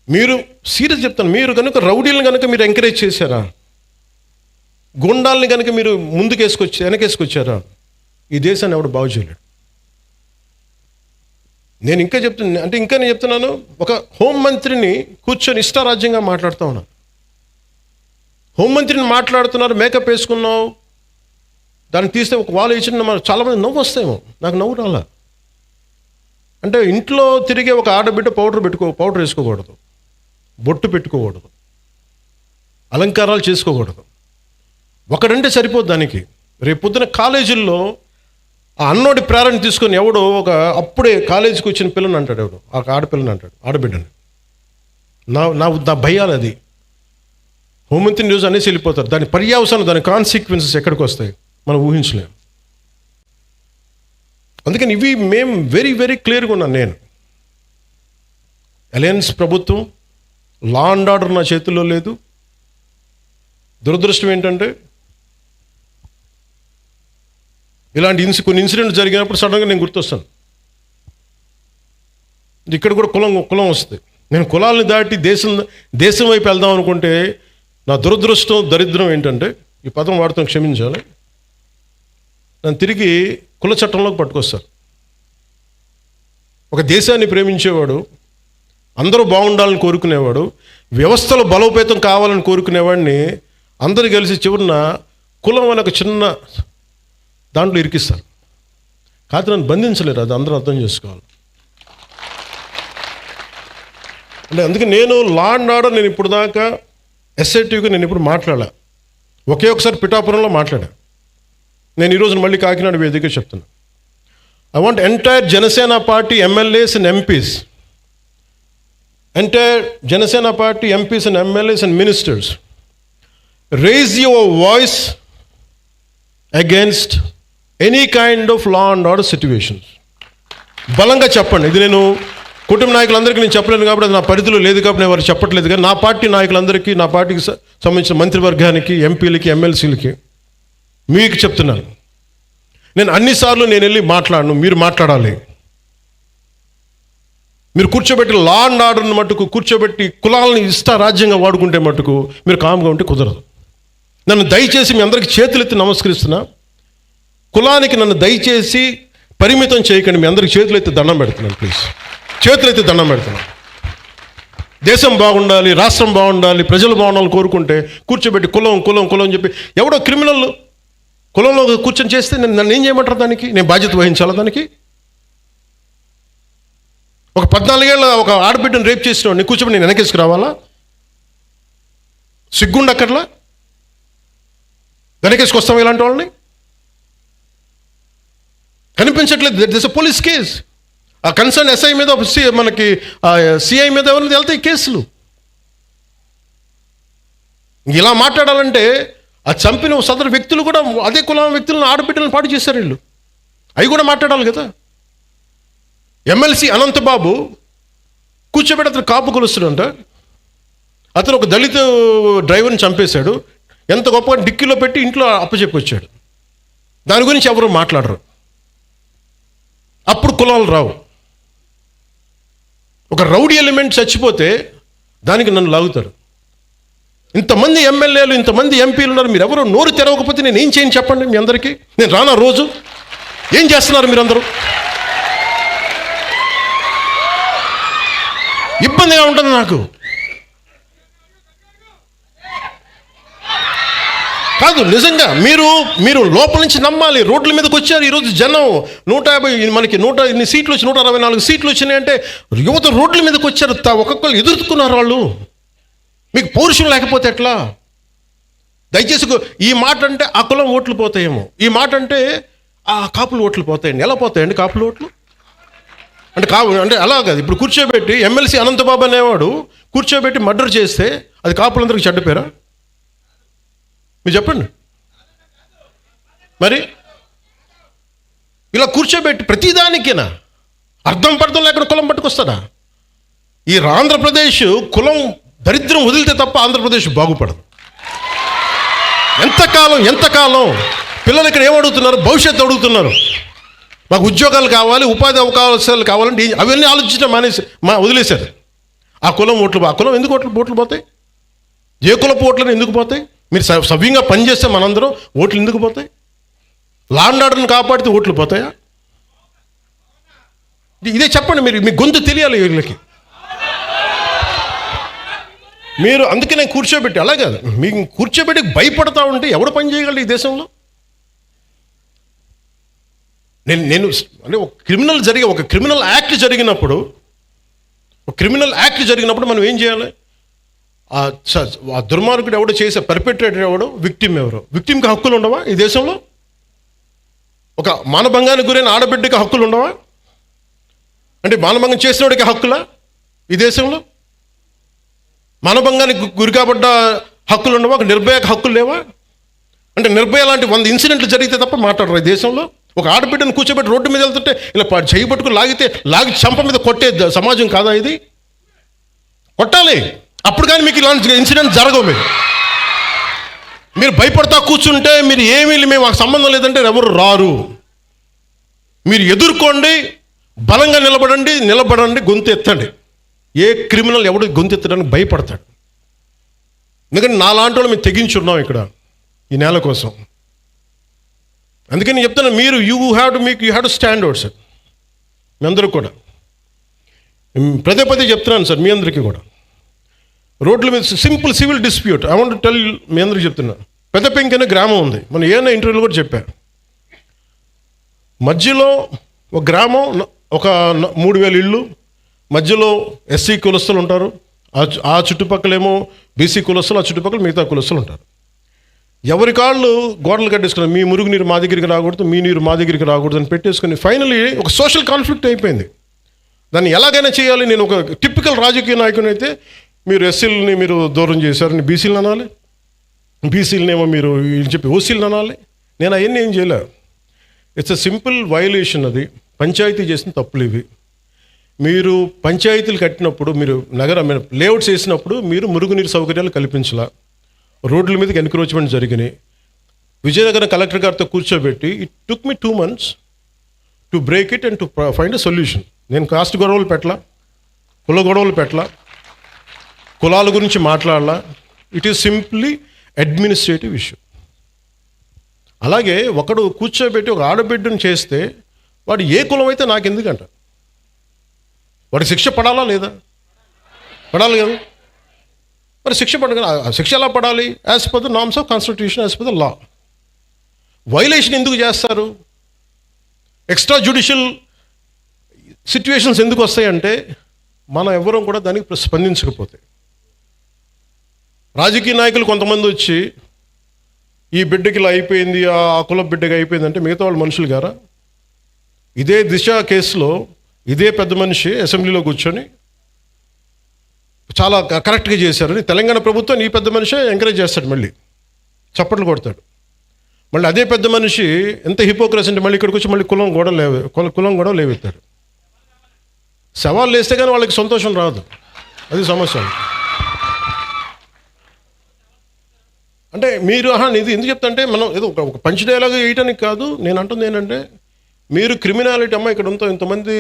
మీరు సీరియస్ చెప్తాను, మీరు కనుక రౌడీలను కనుక మీరు ఎంకరేజ్ చేశారా, గుండాలని కనుక మీరు వెనకేసుకొచ్చారా, ఈ దేశాన్ని ఎవడు బాగు చేయలేడు. నేను చెప్తున్నాను, ఒక హోంమంత్రిని కూర్చొని ఇష్టారాజ్యంగా మాట్లాడుతూ ఉన్నాను. హోంమంత్రిని మాట్లాడుతున్నారు, మేకప్ వేసుకున్నావు, దాన్ని తీస్తే ఒక వాళ్ళు ఇచ్చిన చాలామంది నవ్వు వస్తాయేమో, నాకు నవ్వు రాలా. అంటే ఇంట్లో తిరిగే ఒక ఆడబిడ్డ పౌడర్ వేసుకోకూడదు, బొట్టు పెట్టుకోకూడదు, అలంకారాలు చేసుకోకూడదు. ఒకడంటే సరిపోదు దానికి. రేపు పొద్దున కాలేజీల్లో ఆ అన్నోడి ప్రేరణ తీసుకొని ఎవడో అప్పుడే కాలేజీకి వచ్చిన పిల్లని అంటాడు, ఎవడు ఆ ఆడపిల్లని అంటాడు, ఆడబిడ్డని. నా భయాలు అది. హోంమంత్రి న్యూస్ అనేసి వెళ్ళిపోతారు. దాని పర్యావసానం, దాని కాన్సిక్వెన్సెస్ ఎక్కడికి వస్తాయి మనం ఊహించలేము. అందుకని ఇవి మేము వెరీ వెరీ క్లియర్గా ఉన్నాను. నేను అలయన్స్ ప్రభుత్వం, లా అండ్ ఆర్డర్ నా చేతుల్లో లేదు. దురదృష్టం ఏంటంటే ఇలాంటి కొన్ని ఇన్సిడెంట్స్ జరిగినప్పుడు సడన్గా నేను గుర్తొస్తాను. ఇక్కడ కూడా కులం వస్తుంది. నేను కులాలను దాటి దేశం వైపు వెళ్దాం అనుకుంటే నా దురదృష్టం, దరిద్రం ఏంటంటే, ఈ పదం వాడుతాం, క్షమించాలి, నన్ను తిరిగి కుల చట్టంలోకి పట్టుకొస్తారు. ఒక దేశాన్ని ప్రేమించేవాడు, అందరూ బాగుండాలని కోరుకునేవాడు, వ్యవస్థలో బలోపేతం కావాలని కోరుకునేవాడిని అందరూ కలిసి చివరిన కులం అనే ఒక చిన్న దాంట్లో ఇరికిస్తారు. కాదు, నన్ను బంధించలేరు. అది అందరూ అర్థం చేసుకోవాలి. అంటే అందుకే నేను లా అండ్ ఆర్డర్, నేను ఇప్పుడు దాకా ఎస్ఐటీగా నేను ఇప్పుడు మాట్లాడా. ఒకసారి పిఠాపురంలో మాట్లాడా. నేను ఈరోజు మళ్ళీ కాకినాడ వేదిక చెప్తున్నా. I want entire Janasena party MLAs and MPs, entire Janasena party MPs and MLAs and ministers, raise your voice against any kind of law and order situations. బలంగా చెప్పండి. ఇది నేను కుటుంబ నాయకులందరికీ నేను చెప్పలేను కాబట్టి, అది నా పరిధిలో లేదు కాబట్టి నేను వారు చెప్పట్లేదు. కానీ నా పార్టీ నాయకులందరికీ, నా పార్టీకి సంబంధించిన మంత్రివర్గానికి, ఎంపీలకి, ఎమ్మెల్సీలకి మీకు చెప్తున్నాను, నేను అన్నిసార్లు నేను వెళ్ళి మాట్లాడను, మీరు మాట్లాడాలి. మీరు కూర్చోబెట్టి లా అండ్ ఆర్డర్ని మట్టుకు కూర్చోబెట్టి కులాలని రాజ్యంగా వాడుకుంటే మట్టుకు మీరు కామ్గా ఉంటే కుదరదు. నన్ను దయచేసి మీ అందరికీ చేతులెత్తి నమస్కరిస్తున్నా, కులానికి నన్ను దయచేసి పరిమితం చేయకండి. మీ అందరికి చేతులెత్తి దండం పెడుతున్నాను, ప్లీజ్, చేతులెత్తి దండం పెడుతున్నాను. దేశం బాగుండాలి, రాష్ట్రం బాగుండాలి, ప్రజలు బాగుండాలని కోరుకుంటే కూర్చోబెట్టి కులం అని చెప్పి ఎవడో క్రిమినల్ కులంలో కూర్చొని చేస్తే నన్ను ఏం చేయమంటారు? దానికి నేను బాధ్యత వహించాలా? దానికి ఒక 14 ఏళ్ళ ఒక ఆడబిడ్డను రేప్ చేసిన వాడిని కూర్చోబెట్టి నేను వెనకేసుకు రావాలా? సిగ్గుండక్కర్లా? వెనకేసుకొస్తాం ఇలాంటి వాళ్ళని? కనిపించట్లేదు. This a police case. ఆ కన్సర్న్ ఎస్ఐ మీద, మనకి సిఐ మీద ఎవరిని వెళ్తాయి కేసులు. ఇలా మాట్లాడాలంటే ఆ చంపిన సదరు వ్యక్తులు కూడా అదే కులం వ్యక్తులను, ఆడబిడ్డలను పాటు చేశారు వీళ్ళు. అవి కూడా మాట్లాడాలి కదా. ఎమ్మెల్సీ అనంతబాబు కూర్చోబెట్టి అతను కాపు కొలుస్తాడంట. అతను ఒక దళిత డ్రైవర్ని చంపేశాడు. ఎంత గొప్పగా డిక్కీలో పెట్టి ఇంట్లో అప్పచెప్పి వచ్చాడు. దాని గురించి ఎవరు మాట్లాడరు. అప్పుడు కులాలు రావు. ఒక రౌడీ ఎలిమెంట్ చచ్చిపోతే దానికి నన్ను లాగుతారు. ఇంతమంది ఎమ్మెల్యేలు, ఇంతమంది ఎంపీలు ఉన్నారు, మీరు ఎవరు నోరు తెరవకపోతే నేను ఏం చేయని చెప్పండి మీ అందరికీ? నేను రానా రోజు? ఏం చేస్తున్నారు మీరందరూ? ఇబ్బందిగా ఉంటుంది నాకు. కాదు, నిజంగా మీరు లోపల నుంచి నమ్మాలి. రోడ్ల మీదకి వచ్చారు ఈరోజు జనం. 150, మనకి 100 ఇన్ని సీట్లు వచ్చి 164 సీట్లు వచ్చినాయంటే యువత రోడ్ల మీదకి వచ్చారు. ఒక్కొక్కరు ఎదుర్కొన్నారు వాళ్ళు. మీకు పౌరుషం లేకపోతే ఎట్లా? దయచేసి ఈ మాట అంటే ఆ కులం ఓట్లు పోతాయేమో, ఈ మాట అంటే ఆ కాపులు ఓట్లు పోతాయండి. ఎలా పోతాయండి కాపులు ఓట్లు? అంటే అలా కాదు. ఇప్పుడు కూర్చోబెట్టి ఎమ్మెల్సీ అనంతబాబు అనేవాడు కూర్చోబెట్టి మర్డర్ చేస్తే అది కాపులందరికీ చెడ్డ పేరా? మీరు చెప్పండి. మరి ఇలా కూర్చోబెట్టి ప్రతిదానికేనా అర్థం పర్థం లేకుండా కులం పట్టుకొస్తాడా? ఈ ఆంధ్రప్రదేశ్ కులం దరిద్రం వదిలితే తప్ప ఆంధ్రప్రదేశ్ బాగుపడదు. ఎంతకాలం పిల్లలు ఇక్కడ ఏమడుగుతున్నారు? భవిష్యత్తు అడుగుతున్నారు. మాకు ఉద్యోగాలు కావాలి, ఉపాధి అవకాశాలు కావాలంటే అవన్నీ ఆలోచించడం వదిలేశారు. ఆ కులం ఓట్లు, ఆ కులం ఎందుకు ఓట్లు పోతాయి? ఏ కులపు ఓట్లను ఎందుకు పోతాయి? మీరు సవ్యంగా పనిచేస్తే మనందరం ఓట్లు ఎందుకు పోతాయి? లా అండ్ ఆర్డర్ని కాపాడితే ఓట్లు పోతాయా? ఇదే చెప్పండి. మీరు మీ గొంతు తెలియాలి వీళ్ళకి. మీరు అందుకే నేను కూర్చోబెట్టి, అలా కాదు, మీకు కూర్చోబెట్టి భయపడతా ఉంటే ఎవడు పని చేయగలడు ఈ దేశంలో? నేను అంటే ఒక క్రిమినల్ యాక్ట్ జరిగినప్పుడు మనం ఏం చేయాలి? ఆ దుర్మార్గుడు ఎవడో చేసే పర్పెట్రేటర్ ఎవడో, విక్టిమ్ ఎవరో. విక్టిమ్కి హక్కులు ఉండవా ఈ దేశంలో? ఒక మానభంగానికి గురైన ఆడబిడ్డకి హక్కులు ఉండవా? అంటే మానభంగం చేసినోడికి హక్కులా ఈ దేశంలో? మానభంగానికి గురి కాబడ్డ హక్కులు ఉండవా? ఒక నిర్భయకు హక్కులు లేవా? అంటే నిర్భయ లాంటి 100 ఇన్సిడెంట్లు జరిగితే తప్ప మాట్లాడరు ఈ దేశంలో. ఒక ఆడబిడ్డను కూర్చోబెట్టి రోడ్డు మీద వెళ్తుంటే ఇలా చేయి పట్టుకుని లాగి చంప మీద కొట్టే సమాజం కాదా ఇది? కొట్టాలి. అప్పుడు కానీ మీకు ఇలాంటి ఇన్సిడెంట్ జరగవు. మీరు భయపడతా కూర్చుంటే మాకు సంబంధం లేదంటే ఎవరు రారు. మీరు ఎదుర్కోండి, బలంగా నిలబడండి, గొంతు ఎత్తండి. ఏ క్రిమినల్ ఎవడు గొంతు ఎత్తడానికి భయపడతాడు? ఎందుకంటే నాలాంటి వాళ్ళు మేము తెగించున్నాం ఇక్కడ ఈ నేల కోసం. అందుకని నేను చెప్తాను, మీరు you have to stand out sir. మీ అందరూ కూడా పదే చెప్తున్నాను సార్, మీ అందరికీ కూడా. రోడ్ల మీద simple civil dispute I want to tell, మీ అందరికీ చెప్తున్నా. పెద్ద పెంకి అనే గ్రామం ఉంది, మనం ఏమైనా ఇంటర్వ్యూలో కూడా చెప్పారు. మధ్యలో ఒక గ్రామం, ఒక 3000 ఇళ్ళు, మధ్యలో ఎస్సీ కులస్తులు ఉంటారు, ఆ చుట్టుపక్కలేమో బీసీ కులస్తులు, ఆ చుట్టుపక్కల మిగతా కులస్తులు ఉంటారు. ఎవరి కాళ్ళు గోడలు కట్టేసుకున్నారు. మీ మురుగు నీరు మా దగ్గరికి రాకూడదు, మీ నీరు మా దగ్గరికి రాకూడదు అని పెట్టేసుకుని ఫైనలీ ఒక సోషల్ కాన్ఫ్లిక్ట్ అయిపోయింది. దాన్ని ఎలాగైనా చేయాలి. నేను ఒక టిపికల్ రాజకీయ నాయకుని అయితే, మీరు ఎస్సీలని మీరు దూరం చేశారని బీసీలను అనాలి, బీసీలనేమో మీరు చెప్పి ఓసీలను అనాలి. నేను అవన్నీ ఏం చేయలే. It's a simple violation. అది పంచాయతీ చేసిన తప్పులు ఇవి. మీరు పంచాయతీలు కట్టినప్పుడు, మీరు లేఅవుట్స్ వేసినప్పుడు మీరు మురుగునీరు సౌకర్యాలు కల్పించాల. రోడ్ల మీదకి ఎన్క్రోచ్మెంట్ జరిగినాయి. విజయనగరం కలెక్టర్ గారితో కూర్చోబెట్టి it took me 2 months to break it and to find a solution. నేను కాస్ట్ గొడవలు పెట్టలా, కుల గొడవలు పెట్టలా, కులాల గురించి మాట్లాడాలా. It is simply administrative issue. అలాగే ఒకడు కూర్చోబెట్టి ఒక ఆడబిడ్డను చేస్తే వాడు ఏ కులం అయితే నాకెందుకంట? వాడికి శిక్ష పడాలా లేదా? పడాలి కదా. మరి శిక్ష ఎలా పడాలి? As per the norms of constitution, as per the law. Violation ఎందుకు చేస్తారు? ఎక్స్ట్రా జ్యుడిషియల్ సిచ్యువేషన్స్ ఎందుకు వస్తాయంటే మనం ఎవ్వరం కూడా దానికి స్పందించకపోతే. రాజకీయ నాయకులు కొంతమంది వచ్చి ఈ బిడ్డకి ఇలా అయిపోయింది, ఆ కుల బిడ్డకి అయిపోయింది అంటే మిగతా వాళ్ళు మనుషులు గారా? ఇదే దిశ కేసులో ఇదే పెద్ద మనిషి అసెంబ్లీలో కూర్చొని చాలా కరెక్ట్గా చేశారని తెలంగాణ ప్రభుత్వం ఈ పెద్ద మనిషి ఎంకరేజ్ చేస్తాడు, మళ్ళీ చప్పట్లు కొడతాడు. మళ్ళీ అదే పెద్ద మనిషి ఎంత హిపోక్రసీ అంటే మళ్ళీ ఇక్కడికి వచ్చి మళ్ళీ కులం కూడా లేవెత్తాడు. సవాళ్ళు వేస్తే కానీ వాళ్ళకి సంతోషం రాదు, అది సమస్య. అంటే మీరు ఇది ఎందుకు చెప్తా అంటే, మనం ఏదో ఒక పంచ్ డైలాగ్ వేయటానికి కాదు. నేను అంటుంది ఏంటంటే, మీరు క్రిమినాలిటీ ఇక్కడ ఇంతమంది